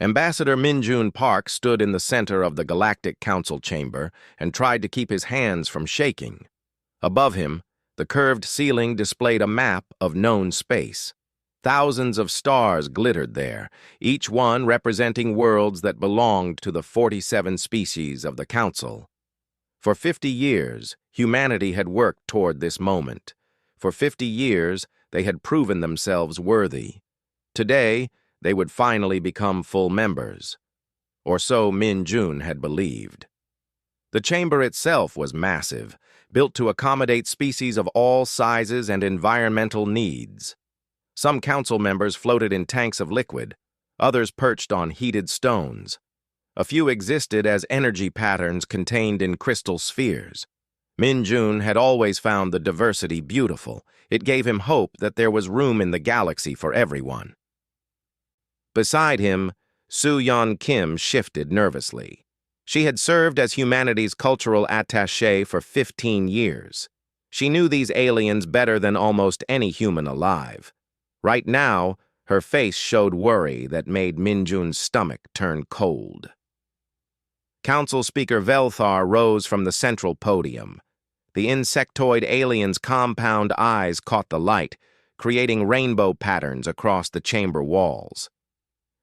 Ambassador Minjun Park stood in the center of the Galactic Council chamber and tried to keep his hands from shaking. Above him, the curved ceiling displayed a map of known space. Thousands of stars glittered there, each one representing worlds that belonged to the 47 species of the Council. For 50 years, humanity had worked toward this moment. For 50 years, they had proven themselves worthy. Today, they would finally become full members. Or so Min Jun had believed. The chamber itself was massive, built to accommodate species of all sizes and environmental needs. Some council members floated in tanks of liquid, others perched on heated stones. A few existed as energy patterns contained in crystal spheres. Min Jun had always found the diversity beautiful. It gave him hope that there was room in the galaxy for everyone. Beside him, Soo-yeon Kim shifted nervously. She had served as humanity's cultural attaché for 15 years. She knew these aliens better than almost any human alive. Right now, her face showed worry that made Min Jun's stomach turn cold. Council Speaker Velthar rose from the central podium. The insectoid alien's compound eyes caught the light, creating rainbow patterns across the chamber walls.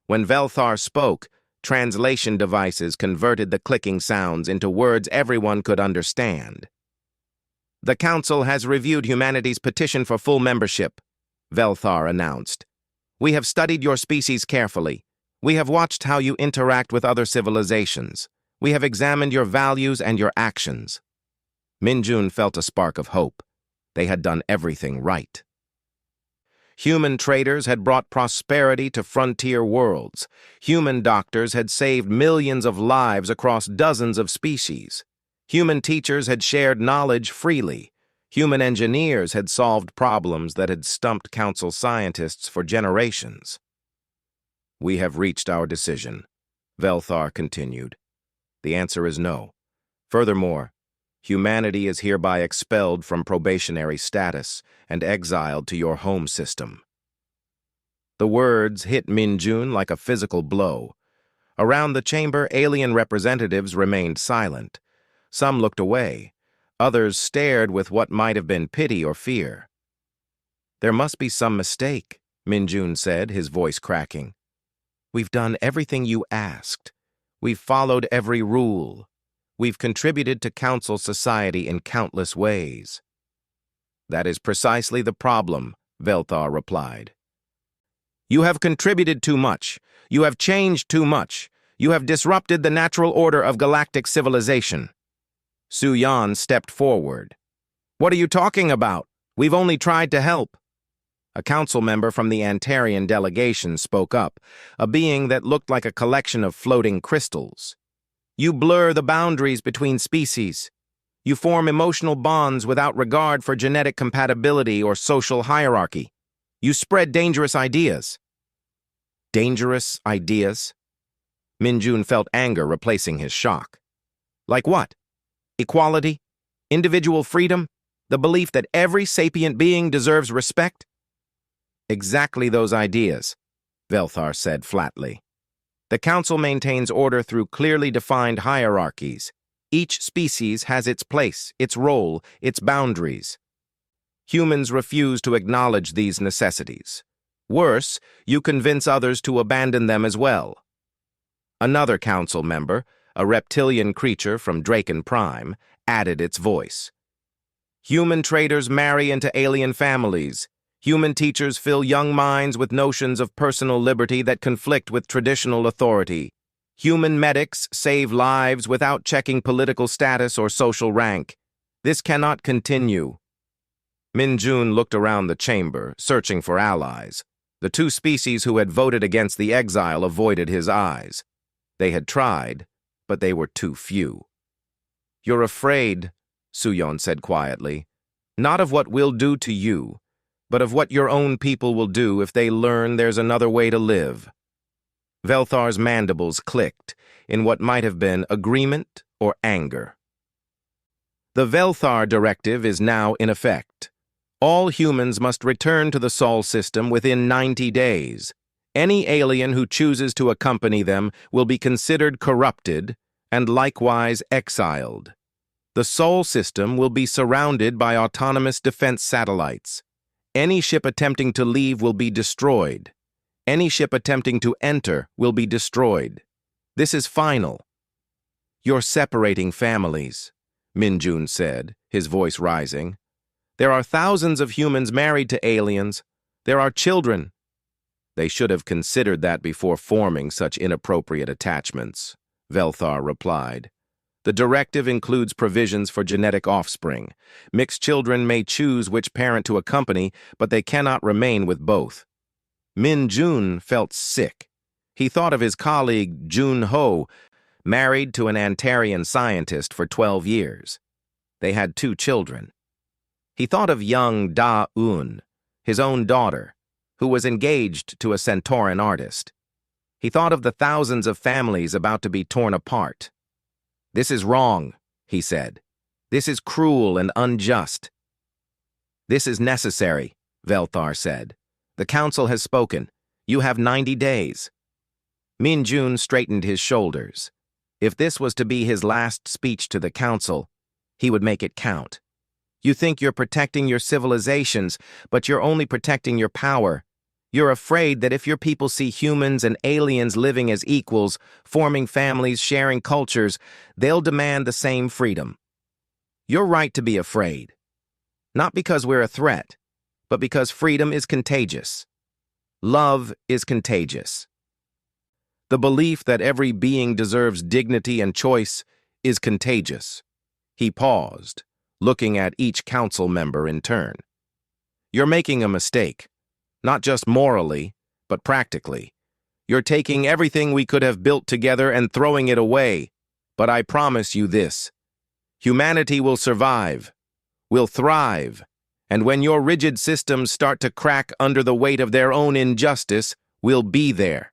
When Velthar spoke, translation devices converted the clicking sounds into words everyone could understand. "The Council has reviewed humanity's petition for full membership," Velthar announced. "We have studied your species carefully. We have watched how you interact with other civilizations. We have examined your values and your actions." Min Jun felt a spark of hope. They had done everything right. Human traders had brought prosperity to frontier worlds. Human doctors had saved millions of lives across dozens of species. Human teachers had shared knowledge freely. Human engineers had solved problems that had stumped Council scientists for generations. "We have reached our decision," Velthar continued. "The answer is no. Furthermore, humanity is hereby expelled from probationary status and exiled to your home system." The words hit Min Jun like a physical blow. Around the chamber, alien representatives remained silent. Some looked away. Others stared with what might have been pity or fear. "There must be some mistake," Min Jun said, his voice cracking. "We've done everything you asked. We've followed every rule. We've contributed to Council society in countless ways." "That is precisely the problem," Velthar replied. "You have contributed too much. You have changed too much. You have disrupted the natural order of galactic civilization." Soo-yeon stepped forward. "What are you talking about? We've only tried to help." A council member from the Antarian delegation spoke up, a being that looked like a collection of floating crystals. "You blur the boundaries between species. You form emotional bonds without regard for genetic compatibility or social hierarchy. You spread dangerous ideas." Dangerous ideas? Min Jun felt anger replacing his shock. Like what? Equality? Individual freedom? The belief that every sapient being deserves respect? "Exactly those ideas," Velthar said flatly. "The Council maintains order through clearly defined hierarchies. Each species has its place, its role, its boundaries. Humans refuse to acknowledge these necessities. Worse, you convince others to abandon them as well." Another council member, a reptilian creature from Draken Prime, added its voice. "Human traders marry into alien families. Human teachers fill young minds with notions of personal liberty that conflict with traditional authority. Human medics save lives without checking political status or social rank. This cannot continue." Min Jun looked around the chamber, searching for allies. The two species who had voted against the exile avoided his eyes. They had tried, but they were too few. "You're afraid," Soo-yeon said quietly, "not of what we'll do to you, but of what your own people will do if they learn there's another way to live." Velthar's mandibles clicked in what might have been agreement or anger. "The Velthar Directive is now in effect. All humans must return to the Sol system within 90 days. Any alien who chooses to accompany them will be considered corrupted and likewise exiled. The Sol system will be surrounded by autonomous defense satellites. Any ship attempting to leave will be destroyed. Any ship attempting to enter will be destroyed. This is final. You're separating families, Minjun said, his voice rising. There are thousands of humans married to aliens. There are children. They should have considered that before forming such inappropriate attachments, Velthar replied. The directive includes provisions for genetic offspring. Mixed children may choose which parent to accompany, but they cannot remain with both. Min Jun felt sick. He thought of his colleague Jun Ho, married to an Antarian scientist for 12 years. They had 2 children. He thought of young Da-Un, his own daughter, who was engaged to a Centauran artist. He thought of the thousands of families about to be torn apart. This is wrong, he said. This is cruel and unjust. This is necessary, Velthar said. The council has spoken. You have 90 days. Min Jun straightened his shoulders. If this was to be his last speech to the council, he would make it count. You think you're protecting your civilizations, but you're only protecting your power. You're afraid that if your people see humans and aliens living as equals, forming families, sharing cultures, they'll demand the same freedom. You're right to be afraid. Not because we're a threat, but because freedom is contagious. Love is contagious. The belief that every being deserves dignity and choice is contagious. He paused, looking at each council member in turn. You're making a mistake. Not just morally, but practically. You're taking everything we could have built together and throwing it away. But I promise you this. Humanity will survive, will thrive, and when your rigid systems start to crack under the weight of their own injustice, we'll be there.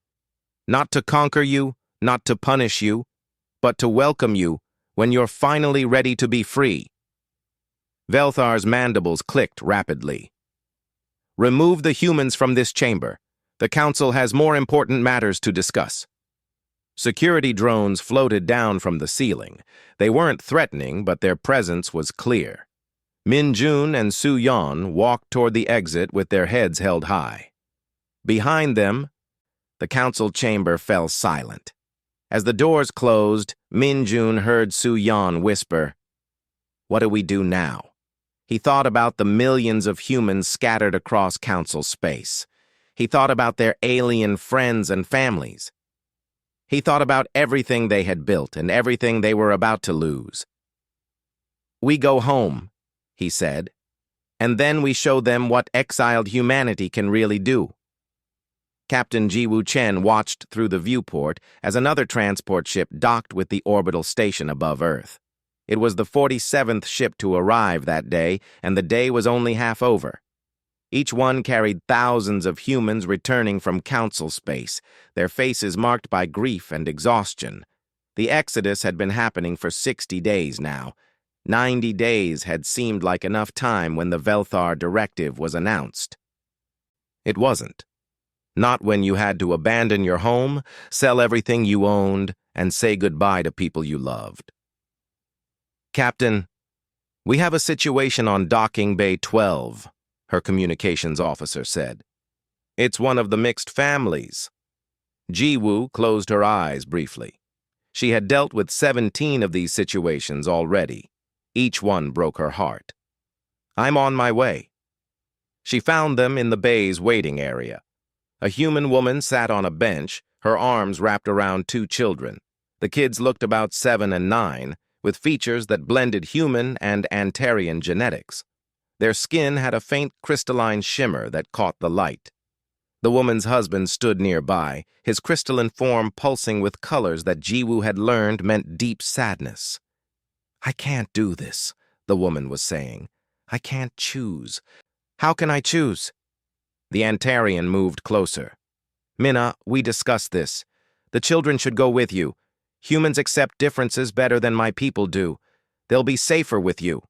Not to conquer you, not to punish you, but to welcome you when you're finally ready to be free. Velthar's mandibles clicked rapidly. Remove the humans from this chamber. The council has more important matters to discuss. Security drones floated down from the ceiling. They weren't threatening, but their presence was clear. Min Jun and Su Yan walked toward the exit with their heads held high. Behind them, the council chamber fell silent. As the doors closed, Min Jun heard Su Yan whisper, "What do we do now?" He thought about the millions of humans scattered across council space. He thought about their alien friends and families. He thought about everything they had built and everything they were about to lose. We go home, he said, and then we show them what exiled humanity can really do. Captain Jiwoo Chen watched through the viewport as another transport ship docked with the orbital station above Earth. It was the 47th ship to arrive that day, and the day was only half over. Each one carried thousands of humans returning from council space, their faces marked by grief and exhaustion. The exodus had been happening for 60 days now. 90 days had seemed like enough time when the Velthar directive was announced. It wasn't. Not when you had to abandon your home, sell everything you owned, and say goodbye to people you loved. Captain, we have a situation on Docking Bay 12, her communications officer said. It's one of the mixed families. Jiwoo closed her eyes briefly. She had dealt with 17 of these situations already. Each one broke her heart. I'm on my way. She found them in the bay's waiting area. A human woman sat on a bench, her arms wrapped around 2 children. The kids looked about 7 and 9, with features that blended human and Antarian genetics. Their skin had a faint crystalline shimmer that caught the light. The woman's husband stood nearby, his crystalline form pulsing with colors that Jiwoo had learned meant deep sadness. I can't do this, the woman was saying. I can't choose. How can I choose? The Antarian moved closer. Minna, we discussed this. The children should go with you. Humans accept differences better than my people do. They'll be safer with you.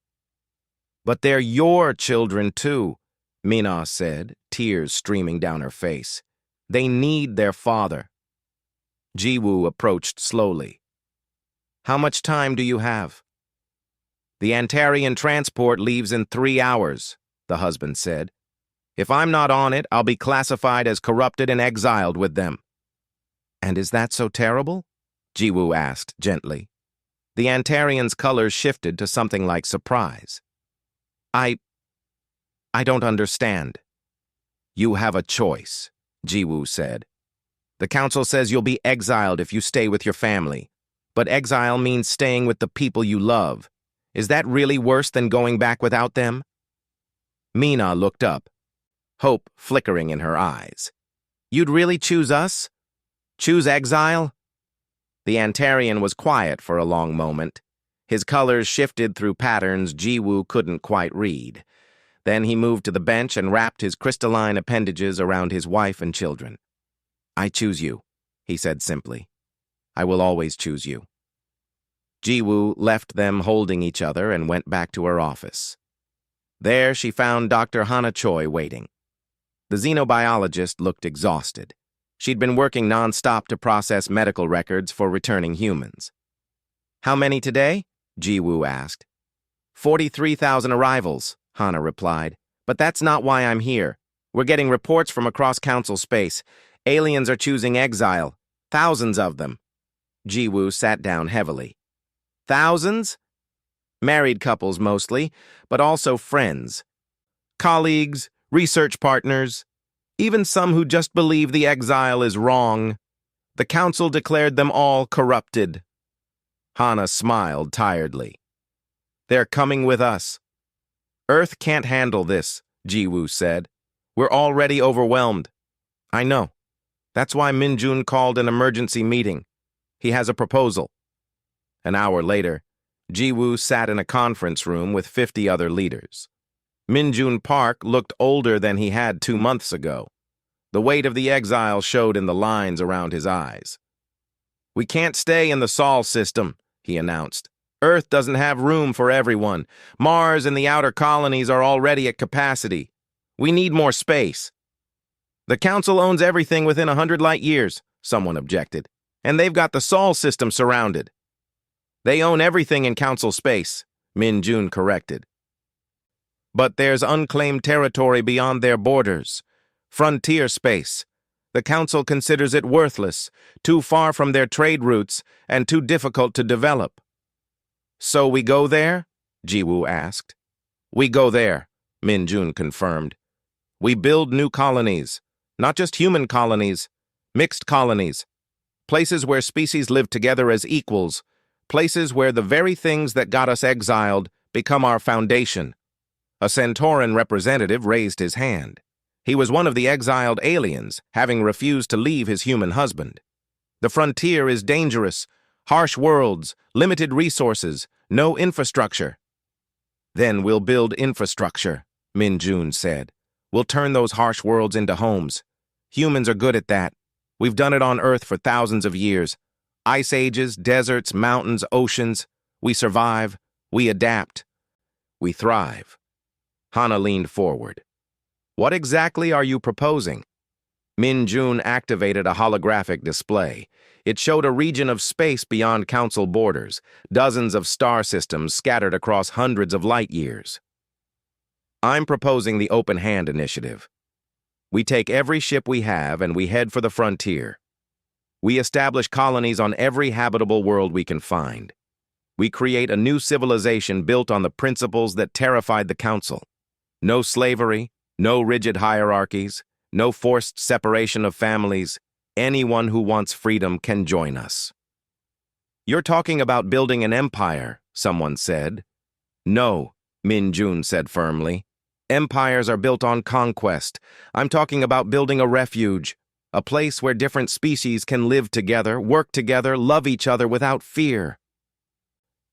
But they're your children, too, Minna said, tears streaming down her face. They need their father. Jiwoo approached slowly. How much time do you have? The Antarian transport leaves in 3 hours, the husband said. If I'm not on it, I'll be classified as corrupted and exiled with them. And is that so terrible? Jiwoo asked gently. The Antarian's colors shifted to something like surprise. I don't understand. You have a choice, Jiwoo said. The council says you'll be exiled if you stay with your family. But exile means staying with the people you love. Is that really worse than going back without them? Mina looked up, hope flickering in her eyes. You'd really choose us? Choose exile? The Antarian was quiet for a long moment. His colors shifted through patterns Jiwoo couldn't quite read. Then he moved to the bench and wrapped his crystalline appendages around his wife and children. I choose you, he said simply. I will always choose you. Jiwoo left them holding each other and went back to her office. There she found Dr. Hana Choi waiting. The xenobiologist looked exhausted. She'd been working non-stop to process medical records for returning humans. How many today? Jiwoo asked. 43,000 arrivals, Hana replied. But that's not why I'm here. We're getting reports from across council space. Aliens are choosing exile. Thousands of them. Jiwoo sat down heavily. Thousands? Married couples mostly, but also friends. Colleagues, research partners, even some who just believe the exile is wrong. The council declared them all corrupted. Hana smiled tiredly. They're coming with us. Earth can't handle this, Jiwoo said. We're already overwhelmed. I know. That's why Minjun called an emergency meeting. He has a proposal. An hour later, Jiwoo sat in a conference room with 50 other leaders. Minjun Park looked older than he had 2 months ago. The weight of the exile showed in the lines around his eyes. We can't stay in the Sol system, he announced. Earth doesn't have room for everyone. Mars and the outer colonies are already at capacity. We need more space. The council owns everything within 100 light years, someone objected, and they've got the Sol system surrounded. They own everything in council space, Min Jun corrected. But there's unclaimed territory beyond their borders, frontier space. The council considers it worthless, too far from their trade routes, and too difficult to develop. So we go there? Jiwoo asked. We go there, Min Jun confirmed. We build new colonies, not just human colonies, mixed colonies, places where species live together as equals, places where the very things that got us exiled become our foundation. A Centauran representative raised his hand. He was one of the exiled aliens, having refused to leave his human husband. The frontier is dangerous, harsh worlds, limited resources, no infrastructure. Then we'll build infrastructure, Min Jun said. We'll turn those harsh worlds into homes. Humans are good at that. We've done it on Earth for thousands of years. Ice ages, deserts, mountains, oceans. We survive. We adapt. We thrive. Hana leaned forward. What exactly are you proposing? Min Jun activated a holographic display. It showed a region of space beyond council borders, dozens of star systems scattered across hundreds of light years. I'm proposing the Open Hand Initiative. We take every ship we have and we head for the frontier. We establish colonies on every habitable world we can find. We create a new civilization built on the principles that terrified the council. No slavery, no rigid hierarchies, no forced separation of families. Anyone who wants freedom can join us. You're talking about building an empire, someone said. No, Min Jun said firmly. Empires are built on conquest. I'm talking about building a refuge, a place where different species can live together, work together, love each other without fear.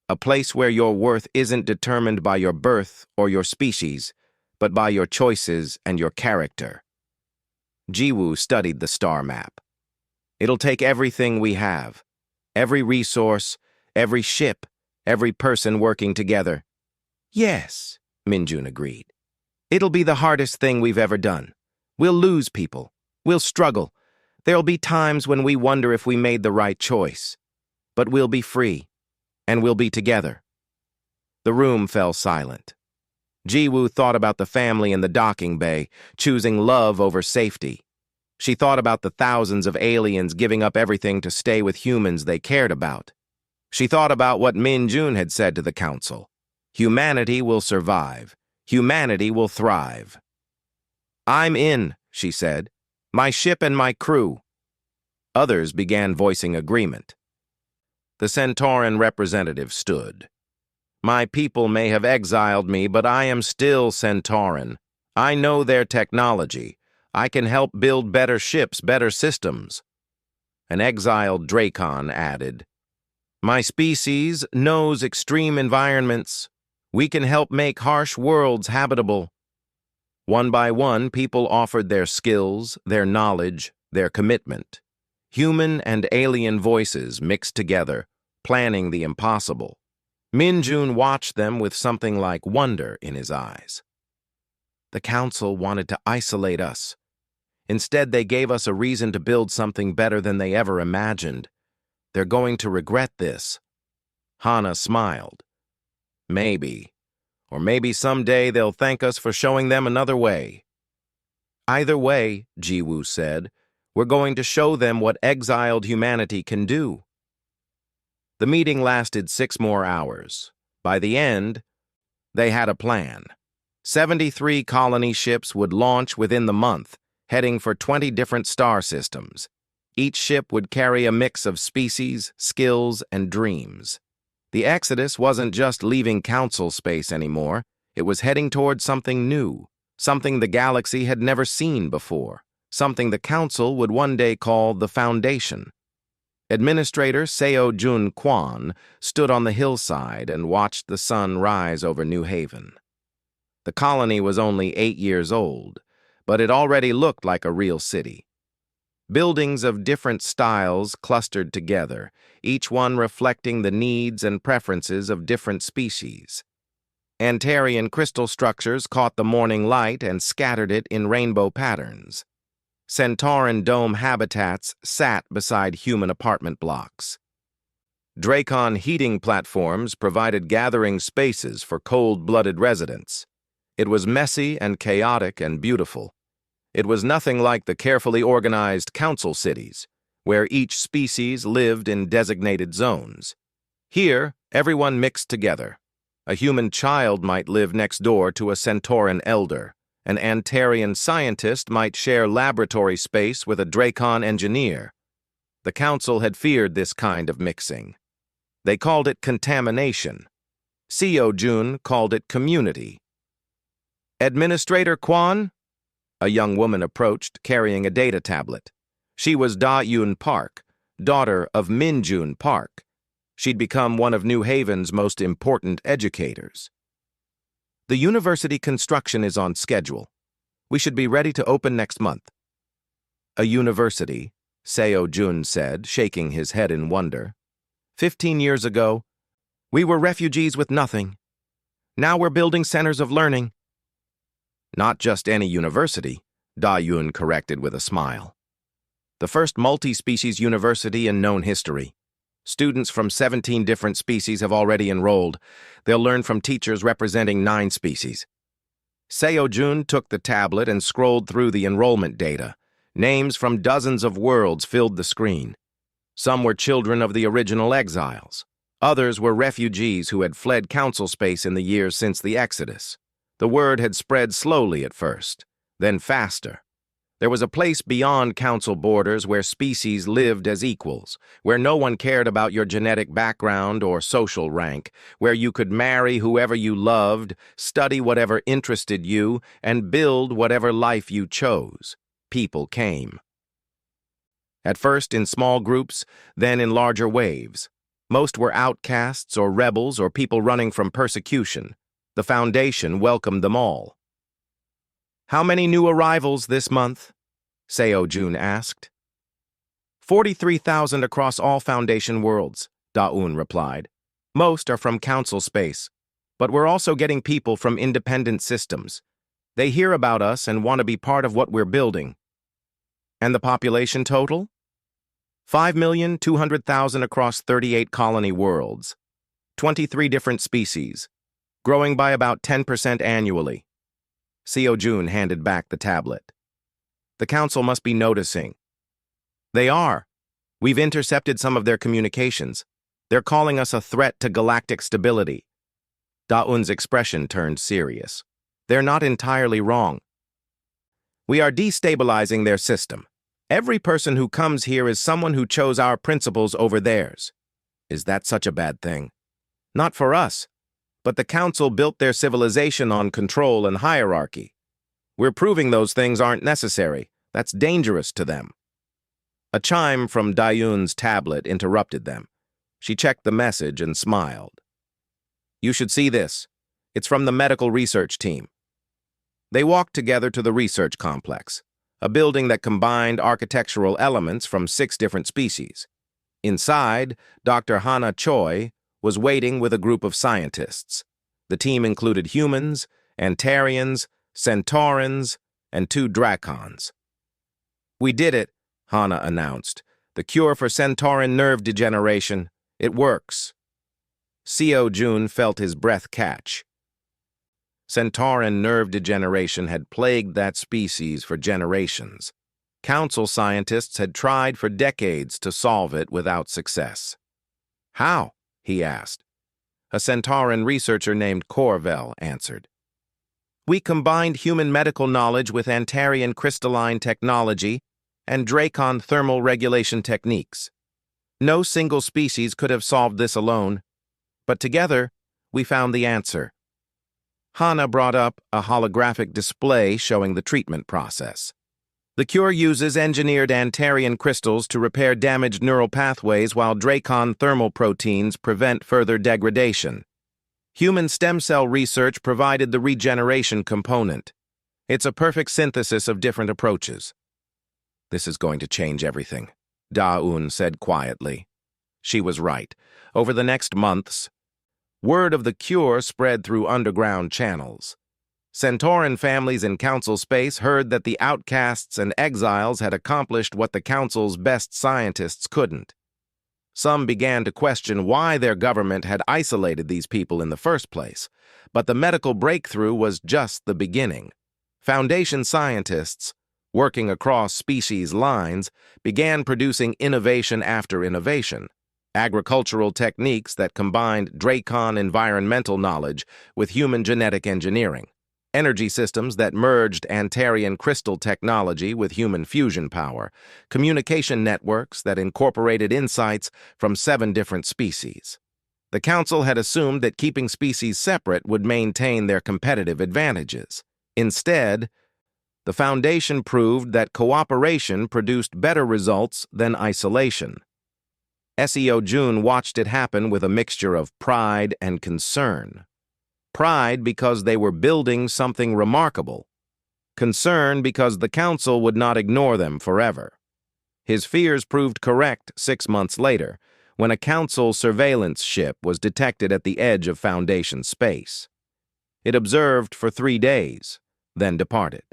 A place where your worth isn't determined by your birth or your species, but by your choices and your character. Jiwoo studied the star map. It'll take everything we have, every resource, every ship, every person working together. Yes, Minjun agreed. It'll be the hardest thing we've ever done. We'll lose people. We'll struggle. There'll be times when we wonder if we made the right choice. But we'll be free, and we'll be together." The room fell silent. Jiwoo thought about the family in the docking bay, choosing love over safety. She thought about the thousands of aliens giving up everything to stay with humans they cared about. She thought about what Min-jun had said to the council. Humanity will survive. Humanity will thrive. "I'm in," she said. "My ship and my crew." Others began voicing agreement. The Centauran representative stood. "My people may have exiled me, but I am still Centauran. I know their technology. I can help build better ships, better systems." An exiled Dracon added, "My species knows extreme environments. We can help make harsh worlds habitable." One by one, people offered their skills, their knowledge, their commitment. Human and alien voices mixed together, planning the impossible. Min-jun watched them with something like wonder in his eyes. The council wanted to isolate us. Instead, they gave us a reason to build something better than they ever imagined. They're going to regret this. Hana smiled. Maybe. Or maybe someday they'll thank us for showing them another way. Either way, Jiwoo said, we're going to show them what exiled humanity can do. The meeting lasted 6 more hours. By the end, they had a plan. 73 colony ships would launch within the month, heading for 20 different star systems. Each ship would carry a mix of species, skills, and dreams. The Exodus wasn't just leaving Council space anymore. It was heading toward something new, something the galaxy had never seen before, something the Council would one day call the Foundation. Administrator Seo-jun Kwon stood on the hillside and watched the sun rise over New Haven. The colony was only 8 years old, but it already looked like a real city. Buildings of different styles clustered together, each one reflecting the needs and preferences of different species. Antarian crystal structures caught the morning light and scattered it in rainbow patterns. Centauran dome habitats sat beside human apartment blocks. Dracon heating platforms provided gathering spaces for cold-blooded residents. It was messy and chaotic and beautiful. It was nothing like the carefully organized council cities, where each species lived in designated zones. Here, everyone mixed together. A human child might live next door to a Centauran elder. An Antarian scientist might share laboratory space with a Dracon engineer. The council had feared this kind of mixing. They called it contamination. Seo-jun called it community. "Administrator Kwon?" A young woman approached, carrying a data tablet. She was Da-Yoon Park, daughter of Min-jun Park. She'd become one of New Haven's most important educators. "The university construction is on schedule. We should be ready to open next month." "A university," Seo-jun said, shaking his head in wonder. 15 years ago, we were refugees with nothing. Now we're building centers of learning." "Not just any university," Da-Yoon corrected with a smile. "The first multi-species university in known history. Students from 17 different species have already enrolled. They'll learn from teachers representing 9 species." Seo-jun took the tablet and scrolled through the enrollment data. Names from dozens of worlds filled the screen. Some were children of the original exiles. Others were refugees who had fled council space in the years since the Exodus. The word had spread slowly at first, then faster. There was a place beyond council borders where species lived as equals, where no one cared about your genetic background or social rank, where you could marry whoever you loved, study whatever interested you, and build whatever life you chose. People came. At first in small groups, then in larger waves. Most were outcasts or rebels or people running from persecution. The Foundation welcomed them all. "How many new arrivals this month?" Seo-jun asked. 43,000 across all Foundation worlds, Da-un replied. "Most are from council space, but we're also getting people from independent systems. They hear about us and want to be part of what we're building." And the population total? 5,200,000 across 38 colony worlds, 23 different species, growing by about 10% annually. Co Jun handed back the tablet. The council must be noticing. They are. We've intercepted some of their communications. They're calling us a threat to galactic stability. Da-un's expression turned serious. They're not entirely wrong. We are destabilizing their system. Every person who comes here is someone who chose our principles over theirs. Is that such a bad thing? Not for us, but the council built their civilization on control and hierarchy. We're proving those things aren't necessary. That's dangerous to them. A chime from Da-un's tablet interrupted them. She checked the message and smiled. You should see this. It's from the medical research team. They walked together to the research complex, a building that combined architectural elements from 6 different species. Inside, Dr. Hana Choi was waiting with a group of scientists. The team included humans, Antarians, Centaurans, and 2 Dracons. We did it, Hana announced. The cure for Centauran nerve degeneration. It works. Co Jun felt his breath catch. Centauran nerve degeneration had plagued that species for generations. Council scientists had tried for decades to solve it without success. How? He asked. A Centauran researcher named Corvell answered. We combined human medical knowledge with Antarian crystalline technology and Dracon thermal regulation techniques. No single species could have solved this alone, but together we found the answer. Hana brought up a holographic display showing the treatment process. The cure uses engineered Antarian crystals to repair damaged neural pathways while Dracon thermal proteins prevent further degradation. Human stem cell research provided the regeneration component. It's a perfect synthesis of different approaches. This is going to change everything, Da-un said quietly. She was right. Over the next months, word of the cure spread through underground channels. Centauran families in Council space heard that the outcasts and exiles had accomplished what the Council's best scientists couldn't. Some began to question why their government had isolated these people in the first place, but the medical breakthrough was just the beginning. Foundation scientists, working across species lines, began producing innovation after innovation. Agricultural techniques that combined Dracon environmental knowledge with human genetic engineering. Energy systems that merged Antarian crystal technology with human fusion power. Communication networks that incorporated insights from 7 different species. The Council had assumed that keeping species separate would maintain their competitive advantages. Instead, the Foundation proved that cooperation produced better results than isolation. Co Jun watched it happen with a mixture of pride and concern. Pride because they were building something remarkable. Concern because the Council would not ignore them forever. His fears proved correct 6 months later, when a Council surveillance ship was detected at the edge of Foundation space. It observed for 3 days, then departed.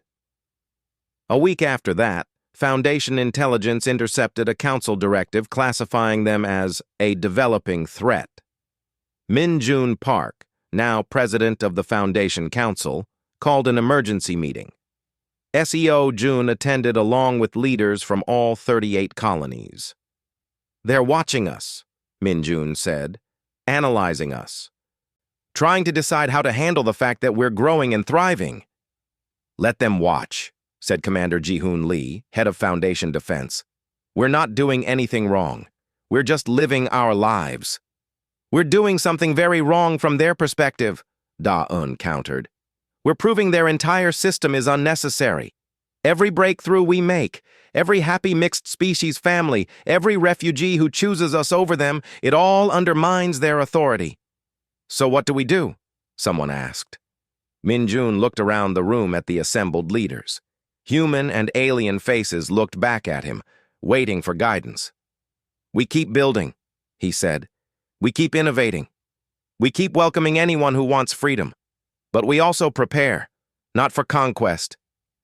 A week after that, Foundation intelligence intercepted a Council directive classifying them as a developing threat. Min-Jun Park, now president of the Foundation Council, called an emergency meeting. Co Jun attended along with leaders from all 38 colonies. They're watching us, Min-Jun said, analyzing us, trying to decide how to handle the fact that we're growing and thriving. Let them watch, said Commander Ji-Hoon Lee, head of Foundation Defense. We're not doing anything wrong. We're just living our lives. We're doing something very wrong from their perspective, Da-un countered. We're proving their entire system is unnecessary. Every breakthrough we make, every happy mixed species family, every refugee who chooses us over them, it all undermines their authority. So what do we do? Someone asked. Min-Jun looked around the room at the assembled leaders. Human and alien faces looked back at him, waiting for guidance. We keep building, he said. We keep innovating. We keep welcoming anyone who wants freedom. But we also prepare, not for conquest.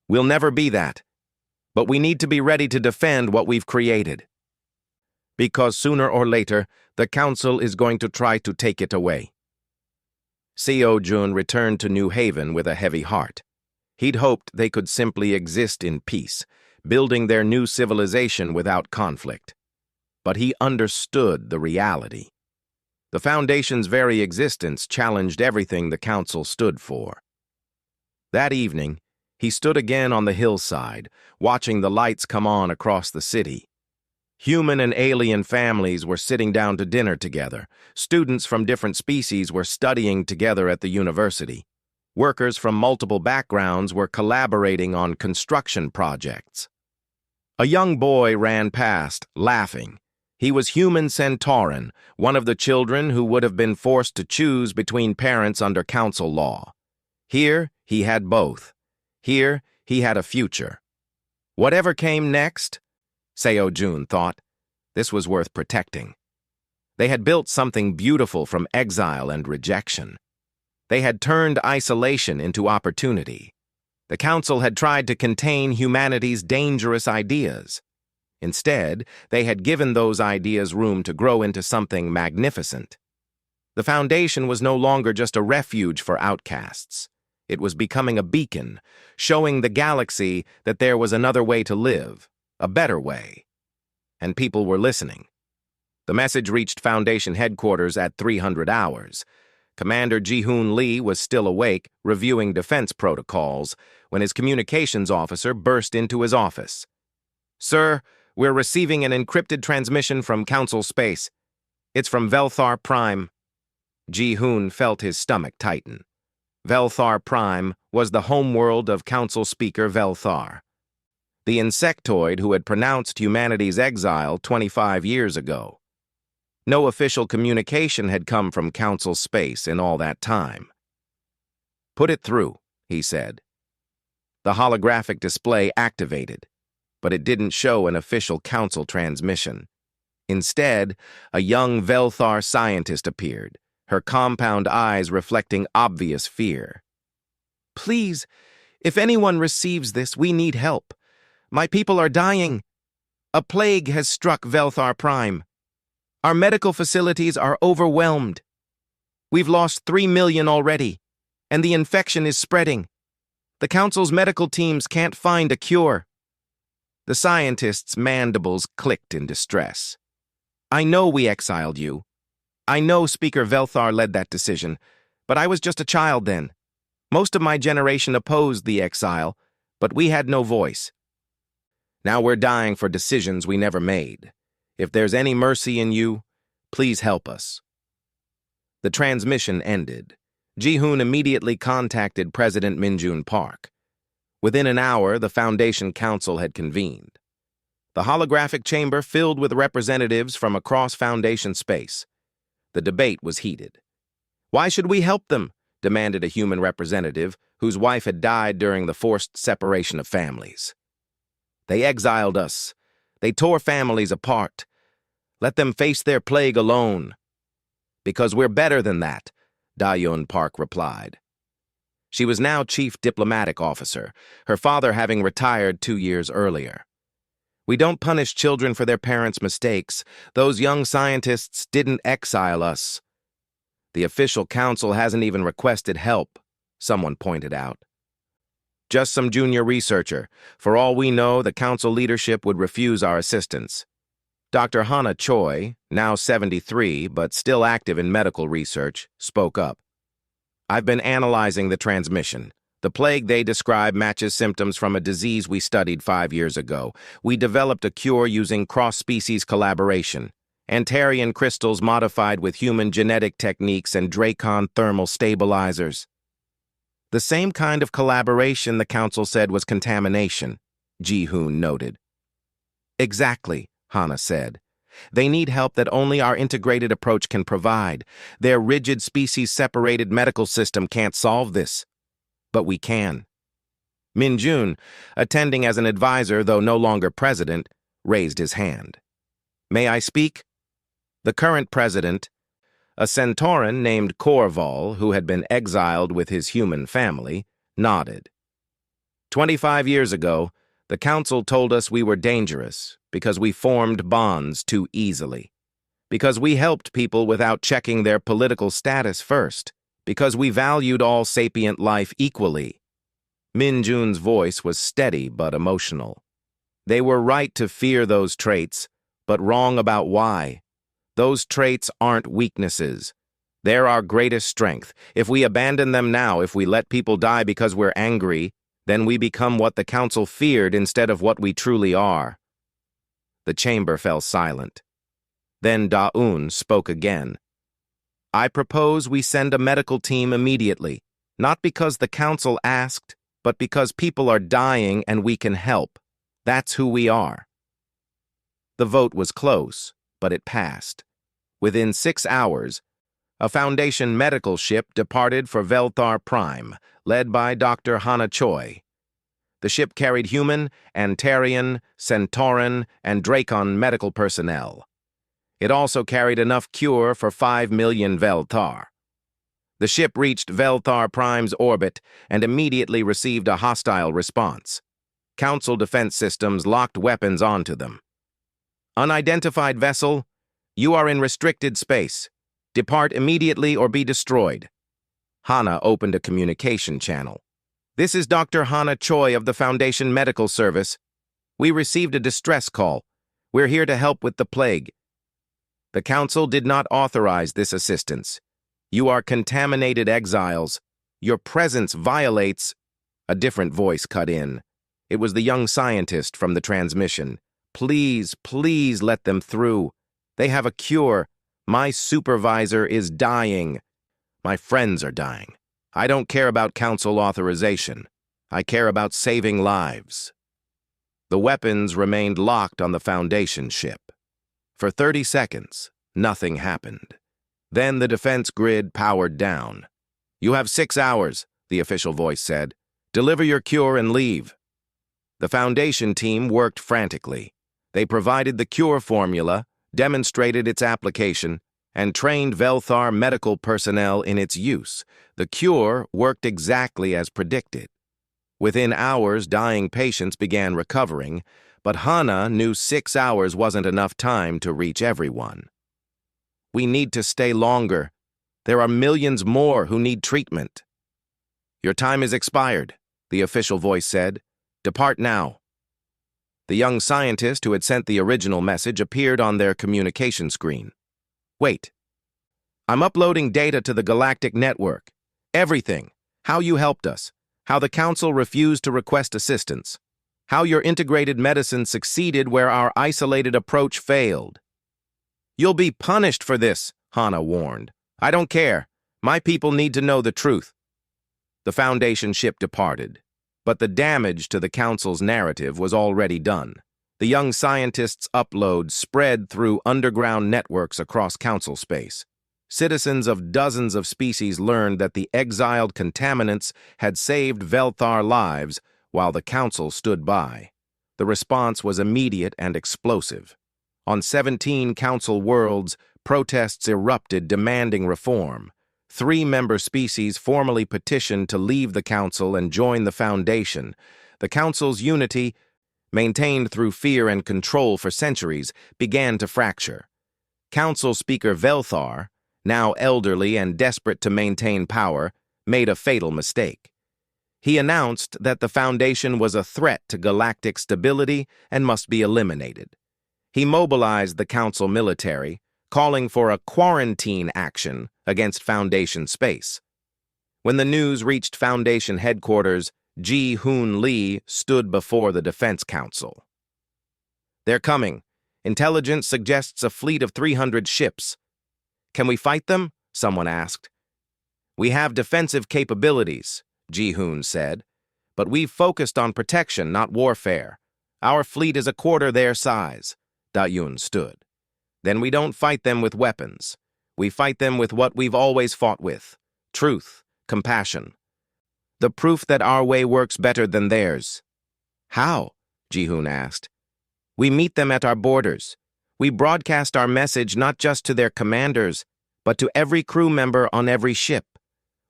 We'll never be that. But we need to be ready to defend what we've created. Because sooner or later, the Council is going to try to take it away. Seo Jun returned to New Haven with a heavy heart. He'd hoped they could simply exist in peace, building their new civilization without conflict. But he understood the reality. The Foundation's very existence challenged everything the Council stood for. That evening, he stood again on the hillside, watching the lights come on across the city. Human and alien families were sitting down to dinner together. Students from different species were studying together at the university. Workers from multiple backgrounds were collaborating on construction projects. A young boy ran past, laughing. He was human Centauran, one of the children who would have been forced to choose between parents under council law. Here, he had both. Here, he had a future. Whatever came next, Seo Jun thought, this was worth protecting. They had built something beautiful from exile and rejection. They had turned isolation into opportunity. The Council had tried to contain humanity's dangerous ideas. Instead, they had given those ideas room to grow into something magnificent. The Foundation was no longer just a refuge for outcasts. It was becoming a beacon, showing the galaxy that there was another way to live, a better way. And people were listening. The message reached Foundation headquarters at 300 hours. Commander Ji-Hoon Lee was still awake, reviewing defense protocols, when his communications officer burst into his office. "Sir, we're receiving an encrypted transmission from Council Space. It's from Velthar Prime." Ji-Hoon felt his stomach tighten. Velthar Prime was the homeworld of Council Speaker Velthar, the insectoid who had pronounced humanity's exile 25 years ago. No official communication had come from Council Space in all that time. "Put it through," he said. The holographic display activated, but it didn't show an official Council transmission. Instead, a young Velthar scientist appeared, her compound eyes reflecting obvious fear. "Please, if anyone receives this, we need help. My people are dying. A plague has struck Velthar Prime. Our medical facilities are overwhelmed. We've lost 3 million already, and the infection is spreading. The Council's medical teams can't find a cure." The scientist's mandibles clicked in distress. "I know we exiled you. I know Speaker Velthar led that decision, but I was just a child then. Most of my generation opposed the exile, but we had no voice. Now we're dying for decisions we never made. If there's any mercy in you, please help us." The transmission ended. Ji-Hoon immediately contacted President Min-Jun Park. Within an hour, the Foundation Council had convened. The holographic chamber filled with representatives from across Foundation space. The debate was heated. "Why should we help them?" demanded a human representative whose wife had died during the forced separation of families. "They exiled us. They tore families apart. Let them face their plague alone." "Because we're better than that," Da-Yun Park replied. She was now chief diplomatic officer, her father having retired 2 years earlier. "We don't punish children for their parents' mistakes. Those young scientists didn't exile us." "The official council hasn't even requested help," someone pointed out. "Just some junior researcher. For all we know, the council leadership would refuse our assistance." Dr. Hana Choi, now 73 but still active in medical research, spoke up. "I've been analyzing the transmission. The plague they describe matches symptoms from a disease we studied 5 years ago. We developed a cure using cross-species collaboration. Antarian crystals modified with human genetic techniques and Dracon thermal stabilizers." "The same kind of collaboration the council said was contamination," Ji-Hoon noted. "Exactly," Hana said. "They need help that only our integrated approach can provide. Their rigid species-separated medical system can't solve this. But we can." Min-Jun, attending as an advisor though no longer president, raised his hand. "May I speak?" The current president, a Centauran named Korval, who had been exiled with his human family, nodded. 25 years ago, The council told us we were dangerous because we formed bonds too easily, because we helped people without checking their political status first, because we valued all sapient life equally. Min Jun's voice was steady but emotional. They were right to fear those traits, but wrong about why. Those traits aren't weaknesses. They're our greatest strength. If we abandon them now, if we let people die because we're angry, then we become what the council feared instead of what we truly are. The chamber fell silent. Then Da-Un spoke again. I propose we send a medical team immediately, not because the council asked, but because people are dying and we can help. That's who we are. The vote was close, but it passed. Within 6 hours, a Foundation medical ship departed for Velthar Prime, led by Dr. Hana Choi. The ship carried human, Antarian, Centauran, and Dracon medical personnel. It also carried enough cure for 5 million Velthar. The ship reached Velthar Prime's orbit and immediately received a hostile response. Council defense systems locked weapons onto them. Unidentified vessel, you are in restricted space. Depart immediately or be destroyed. Hana opened a communication channel. This is Dr. Hana Choi of the Foundation Medical Service. We received a distress call. We're here to help with the plague. The council did not authorize this assistance. You are contaminated exiles. Your presence violates... A different voice cut in. It was the young scientist from the transmission. Please, please let them through. They have a cure. My supervisor is dying. My friends are dying. I don't care about council authorization. I care about saving lives. The weapons remained locked on the Foundation ship. For 30 seconds, nothing happened. Then the defense grid powered down. You have 6 hours, the official voice said. Deliver your cure and leave. The Foundation team worked frantically. They provided the cure formula, demonstrated its application, and trained Velthar medical personnel in its use. The cure worked exactly as predicted. Within hours, dying patients began recovering, but Hana knew 6 hours wasn't enough time to reach everyone. We need to stay longer. There are millions more who need treatment. Your time is expired, the official voice said. Depart now. The young scientist who had sent the original message appeared on their communication screen. Wait. I'm uploading data to the Galactic Network. Everything. How you helped us. How the Council refused to request assistance. How your integrated medicine succeeded where our isolated approach failed. You'll be punished for this, Hana warned. I don't care. My people need to know the truth. The Foundation ship departed, but the damage to the Council's narrative was already done. The young scientist's upload spread through underground networks across Council space. Citizens of dozens of species learned that the exiled contaminants had saved Velthar lives while the Council stood by. The response was immediate and explosive. On 17 Council worlds, protests erupted demanding reform. 3 member species formally petitioned to leave the Council and join the Foundation. The Council's unity, maintained through fear and control for centuries, began to fracture. Council Speaker Velthar, now elderly and desperate to maintain power, made a fatal mistake. He announced that the Foundation was a threat to galactic stability and must be eliminated. He mobilized the Council military, calling for a quarantine action against Foundation space. When the news reached Foundation headquarters, Ji-Hoon Lee stood before the Defense Council. They're coming. Intelligence suggests a fleet of 300 ships. Can we fight them? Someone asked. We have defensive capabilities, Ji-Hoon said, but we've focused on protection, not warfare. Our fleet is a quarter their size. Da-Yun stood. Then we don't fight them with weapons. We fight them with what we've always fought with: truth, compassion. The proof that our way works better than theirs. How? Ji-Hoon asked. We meet them at our borders. We broadcast our message not just to their commanders, but to every crew member on every ship.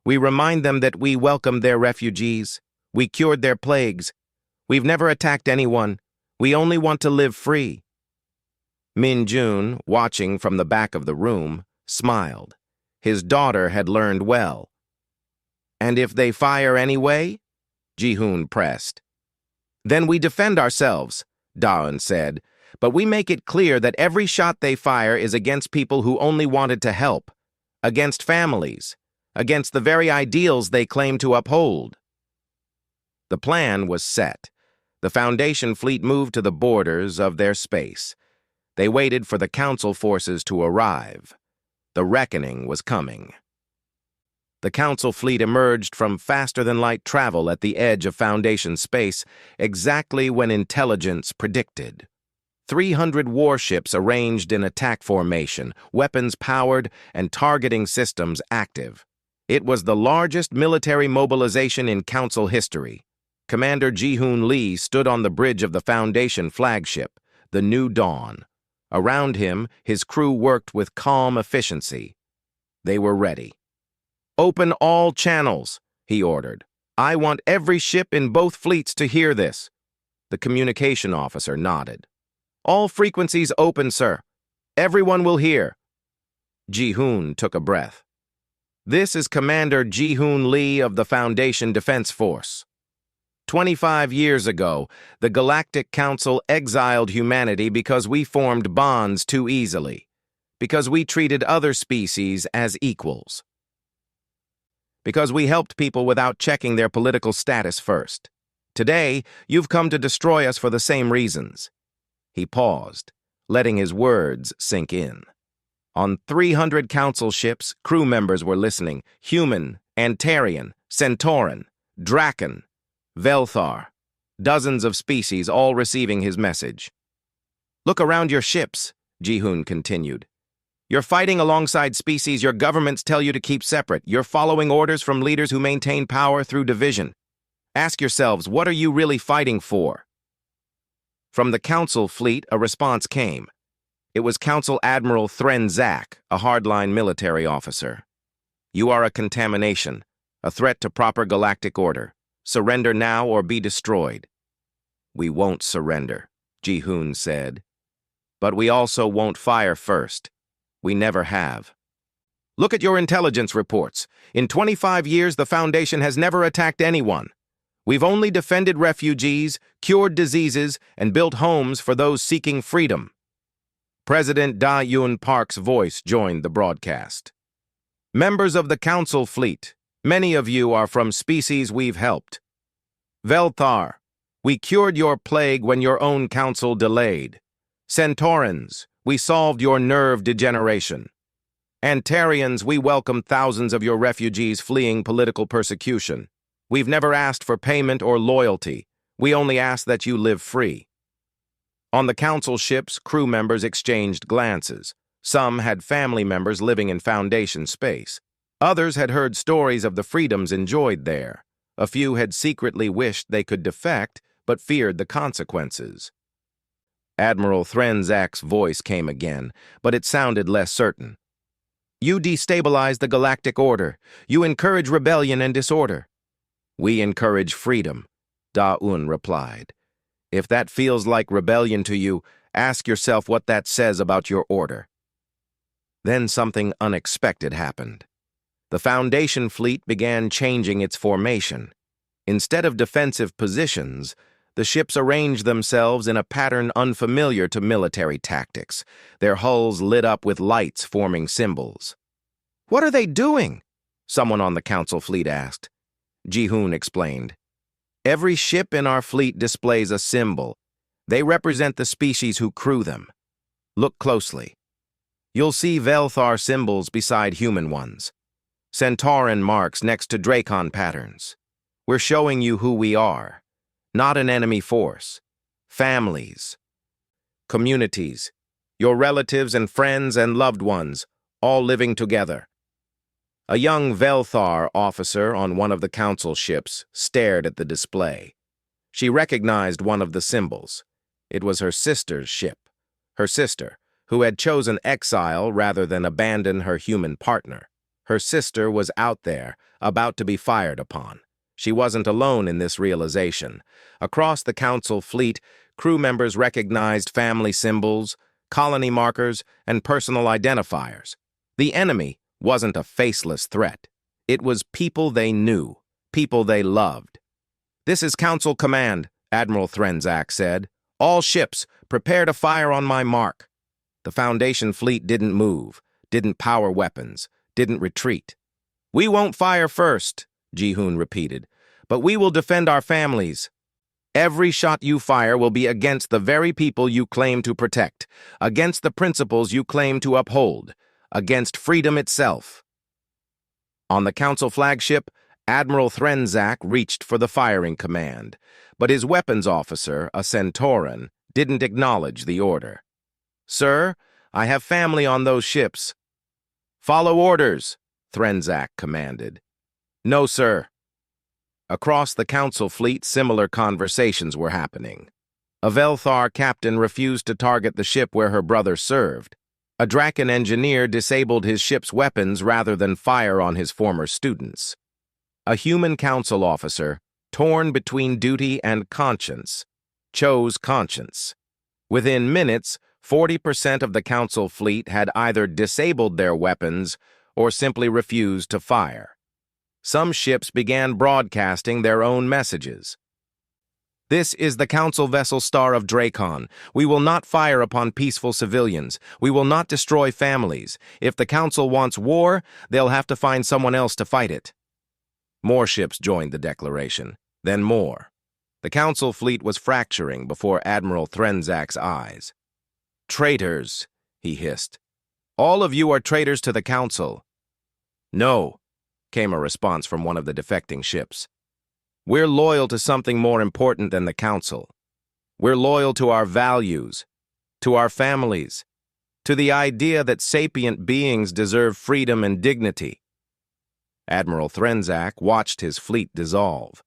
We remind them that we welcomed their refugees, we cured their plagues, We've never attacked anyone. We only want to live free. Min Jun, watching from the back of the room, smiled. His daughter had learned well. And if they fire anyway? Ji-hoon pressed. Then we defend ourselves, Da-eun said, but we make it clear that every shot they fire is against people who only wanted to help, against families, against the very ideals they claim to uphold. The plan was set. The Foundation fleet moved to the borders of their space. They waited for the Council forces to arrive. The reckoning was coming. The Council fleet emerged from faster-than-light travel at the edge of Foundation space exactly when intelligence predicted. 300 warships arranged in attack formation, weapons powered, and targeting systems active. It was the largest military mobilization in Council history. Commander Ji-hoon Lee stood on the bridge of the Foundation flagship, the New Dawn. Around him, his crew worked with calm efficiency. They were ready. "Open all channels," he ordered. "I want every ship in both fleets to hear this." The communication officer nodded. "All frequencies open, sir. Everyone will hear." Ji-hoon took a breath. "This is Commander Ji-hoon Lee of the Foundation Defense Force. 25 years ago, the Galactic Council exiled humanity because we formed bonds too easily, because we treated other species as equals, because we helped people without checking their political status first. Today, you've come to destroy us for the same reasons." He paused, letting his words sink in. On 300 Council ships, crew members were listening. Human, Antarian, Centauran, Draken, Velthar, dozens of species all receiving his message. "Look around your ships," Ji-hoon continued. "You're fighting alongside species your governments tell you to keep separate. You're following orders from leaders who maintain power through division. Ask yourselves, what are you really fighting for?" From the Council fleet, a response came. It was Council Admiral Thren Zak, a hardline military officer. "You are a contamination, a threat to proper galactic order. Surrender now or be destroyed." "We won't surrender," Ji-hoon said. "But we also won't fire first. We never have. Look at your intelligence reports. In 25 years, the Foundation has never attacked anyone. We've only defended refugees, cured diseases, and built homes for those seeking freedom." President Da-Yoon Park's voice joined the broadcast. "Members of the Council fleet, many of you are from species we've helped. Velthar, we cured your plague when your own council delayed. Centaurans, we solved your nerve degeneration. Antarians, we welcomed thousands of your refugees fleeing political persecution. We've never asked for payment or loyalty. We only ask that you live free." On the Council ships, crew members exchanged glances. Some had family members living in Foundation space. Others had heard stories of the freedoms enjoyed there. A few had secretly wished they could defect, but feared the consequences. Admiral Thren Zak's voice came again, but it sounded less certain. "You destabilize the galactic order. You encourage rebellion and disorder." "We encourage freedom," Da-eun replied. "If that feels like rebellion to you, ask yourself what that says about your order." Then something unexpected happened. The Foundation fleet began changing its formation. Instead of defensive positions, the ships arranged themselves in a pattern unfamiliar to military tactics, their hulls lit up with lights forming symbols. "What are they doing?" someone on the Council fleet asked. Ji-hoon explained. "Every ship in our fleet displays a symbol. They represent the species who crew them. Look closely. You'll see Velthar symbols beside human ones, Centauran marks next to Dracon patterns. We're showing you who we are. Not an enemy force. Families. Communities. Your relatives and friends and loved ones, all living together." A young Velthar officer on one of the Council ships stared at the display. She recognized one of the symbols. It was her sister's ship. Her sister, who had chosen exile rather than abandon her human partner. Her sister was out there, about to be fired upon. She wasn't alone in this realization. Across the Council fleet, crew members recognized family symbols, colony markers, and personal identifiers. The enemy wasn't a faceless threat. It was people they knew, people they loved. "This is Council Command," Admiral Threnzak said. "All ships, prepare to fire on my mark." The Foundation fleet didn't move, didn't power weapons, didn't retreat. "We won't fire first," Ji-hoon repeated, "but we will defend our families. Every shot you fire will be against the very people you claim to protect, against the principles you claim to uphold, against freedom itself." On the Council flagship, Admiral Threnzak reached for the firing command, but his weapons officer, a Centauran, didn't acknowledge the order. "Sir, I have family on those ships." "Follow orders," Threnzak commanded. "No, sir." Across the Council fleet, similar conversations were happening. A Velthar captain refused to target the ship where her brother served. A Draken engineer disabled his ship's weapons rather than fire on his former students. A human council officer, torn between duty and conscience, chose conscience. Within minutes, 40% of the Council fleet had either disabled their weapons or simply refused to fire. Some ships began broadcasting their own messages. "This is the Council vessel Star of Dracon. We will not fire upon peaceful civilians. We will not destroy families. If the Council wants war, they'll have to find someone else to fight it." More ships joined the declaration, then more. The Council fleet was fracturing before Admiral Threnzak's eyes. "Traitors," he hissed. "All of you are traitors to the Council." "No," came a response from one of the defecting ships. "We're loyal to something more important than the Council. We're loyal to our values, to our families, to the idea that sapient beings deserve freedom and dignity." Admiral Threnzak watched his fleet dissolve.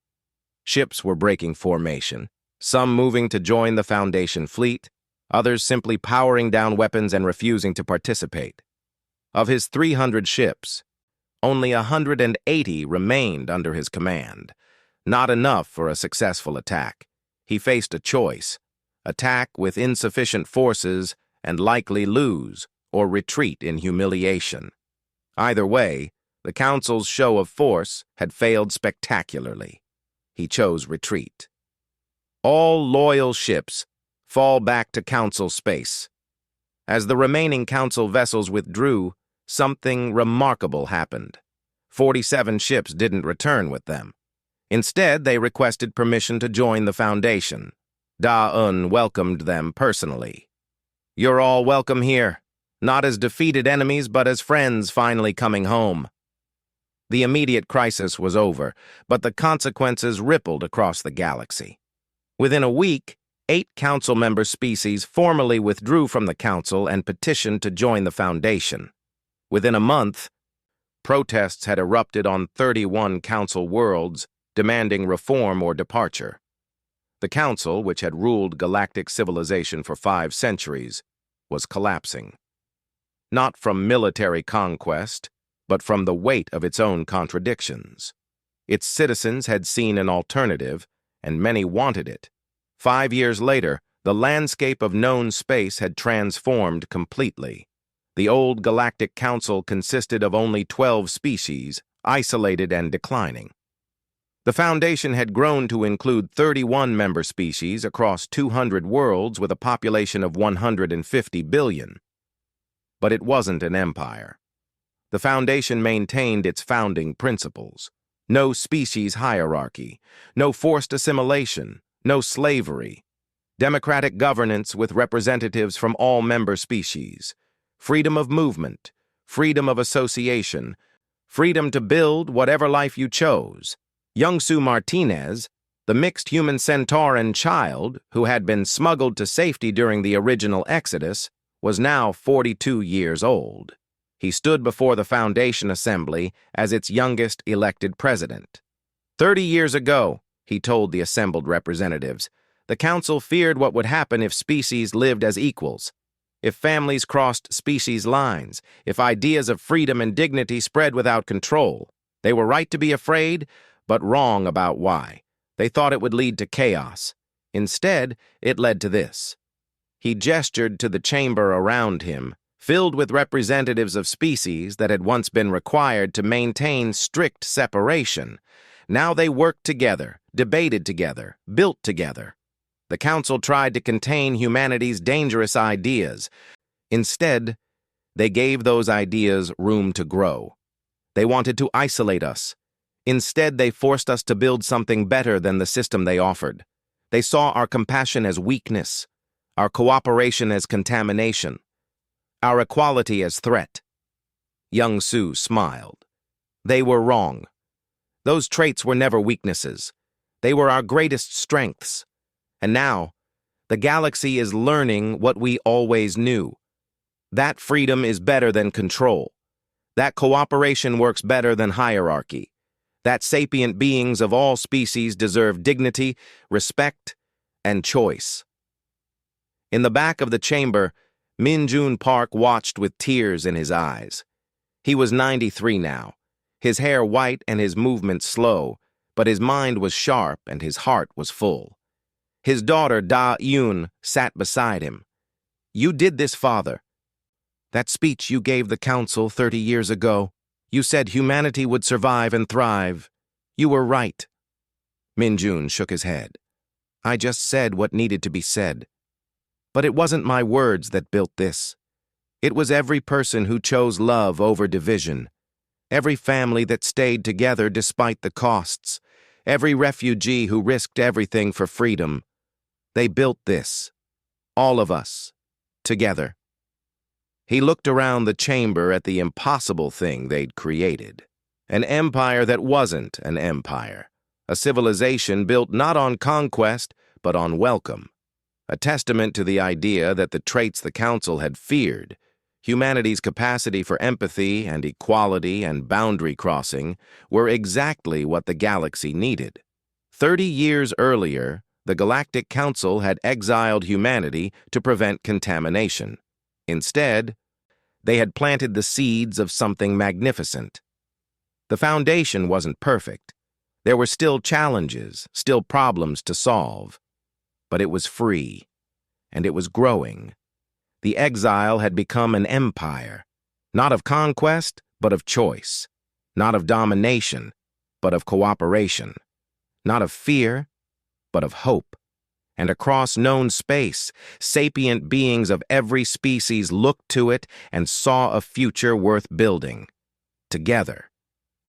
Ships were breaking formation, some moving to join the Foundation fleet, others simply powering down weapons and refusing to participate. Of his 300 ships, only 180 remained under his command. Not enough for a successful attack. He faced a choice: attack with insufficient forces and likely lose, or retreat in humiliation. Either way, the Council's show of force had failed spectacularly. He chose retreat. All loyal ships fall back to Council space. As the remaining Council vessels withdrew, something remarkable happened. 47 ships didn't return with them. Instead, they requested permission to join the Foundation. Da-un welcomed them personally. "You're all welcome here, not as defeated enemies, but as friends finally coming home." The immediate crisis was over, but the consequences rippled across the galaxy. Within a week, 8 Council member species formally withdrew from the Council and petitioned to join the Foundation. Within a month, protests had erupted on 31 Council worlds, demanding reform or departure. The Council, which had ruled galactic civilization for 5 centuries, was collapsing. Not from military conquest, but from the weight of its own contradictions. Its citizens had seen an alternative, and many wanted it. 5 years later, the landscape of known space had transformed completely. The old Galactic Council consisted of only 12 species, isolated and declining. The Foundation had grown to include 31 member species across 200 worlds with a population of 150 billion. But it wasn't an empire. The Foundation maintained its founding principles. No species hierarchy, no forced assimilation, no slavery. Democratic governance with representatives from all member species. Freedom of movement, freedom of association, freedom to build whatever life you chose. Youngsu Martinez, the mixed human Centauran child who had been smuggled to safety during the original Exodus, was now 42 years old. He stood before the Foundation Assembly as its youngest elected president. 30 years ago, he told the assembled representatives, the Council feared what would happen if species lived as equals, if families crossed species lines, if ideas of freedom and dignity spread without control. They were right to be afraid, but wrong about why. They thought it would lead to chaos. Instead, it led to this. He gestured to the chamber around him, filled with representatives of species that had once been required to maintain strict separation. Now they worked together, debated together, built together. The Council tried to contain humanity's dangerous ideas. Instead, they gave those ideas room to grow. They wanted to isolate us. Instead, they forced us to build something better than the system they offered. They saw our compassion as weakness, our cooperation as contamination, our equality as threat. Young Su smiled. They were wrong. Those traits were never weaknesses. They were our greatest strengths. And now, the galaxy is learning what we always knew. That freedom is better than control. That cooperation works better than hierarchy. That sapient beings of all species deserve dignity, respect, and choice. In the back of the chamber, Min Jun Park watched with tears in his eyes. He was 93 now, his hair white and his movements slow, but his mind was sharp and his heart was full. His daughter, Da Yun, sat beside him. "You did this, father. That speech you gave the council 30 years ago, you said humanity would survive and thrive. You were right." Min Jun shook his head. "I just said what needed to be said. But it wasn't my words that built this. It was every person who chose love over division. Every family that stayed together despite the costs. Every refugee who risked everything for freedom. They built this. All of us. Together." He looked around the chamber at the impossible thing they'd created. An empire that wasn't an empire. A civilization built not on conquest, but on welcome. A testament to the idea that the traits the Council had feared, humanity's capacity for empathy and equality and boundary crossing, were exactly what the galaxy needed. 30 years earlier, the Galactic Council had exiled humanity to prevent contamination. Instead, they had planted the seeds of something magnificent. The foundation wasn't perfect. There were still challenges, still problems to solve. But it was free, and it was growing. The exile had become an empire, not of conquest, but of choice, not of domination, but of cooperation, not of fear, but of hope. And across known space, sapient beings of every species looked to it and saw a future worth building. Together.